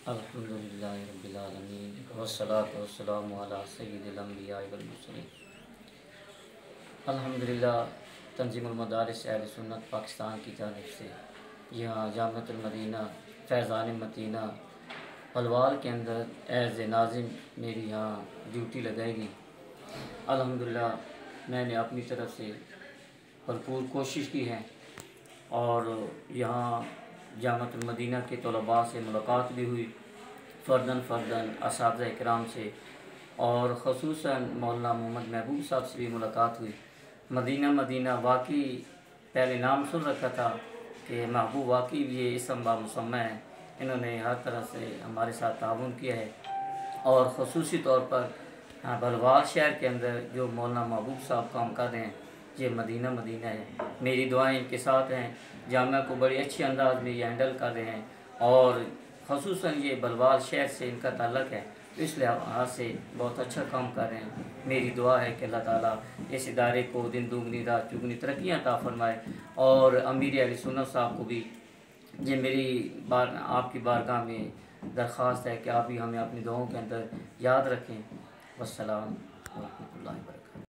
अल्हम्दुलिल्लाहि रब्बिल आलमीन वस्सलातु वस्सलामु अला सय्यिदिल अंबिया वल मुरसलीन। अल्हम्दुलिल्लाह, तंजीमुल मदारिस अहले सुन्नत पाकिस्तान की जानिब से यहाँ जामिअतुल मदीना फैज़ान मदीना हलवाल के अंदर एज़ ए नाज़िम मेरी यहाँ ड्यूटी लगाएगी। अल्हम्दुलिल्लाह, मैंने अपनी तरफ से भरपूर कोशिश की है और यहाँ जामिअतुल मदीना के तलबा से मुलाकात भी हुई, फ़र्दन असातिज़ा इकराम से, और ख़ुसूसन मौलाना मोहम्मद महबूब साहब से भी मुलाकात हुई। मदीना वाकई पहले नाम सुन रखा था कि महबूब वाकई ये इसम बामुसम्मा है। इन्होंने हर तरह से हमारे साथ ताउन किया है और ख़ुसूसी तौर पर बलवाल शहर के अंदर जो मौलाना महबूब साहब काम कर रहे हैं, ये मदीना है। मेरी दुआएं इनके साथ हैं। जामिया को बड़ी अच्छी अंदाज में ये हैंडल कर रहे हैं और ख़ुसूसन ये बलवाल शहर से इनका ताल्लुक़ है, तो इस लिहाज से बहुत अच्छा काम कर रहे हैं। मेरी दुआ है कि अल्लाह ताला इस इदारे को दिन दुगनी रात चुगनी तरक्कियाँ अता फरमाए। और अमीर अहले सुन्नत साहब को भी ये मेरी आपकी बारगाह में दरख्वास्त है कि आप भी हमें अपनी दुआओं के अंदर याद रखें। वस्सलाम व रहमतुल्लाहि व बरकातहू।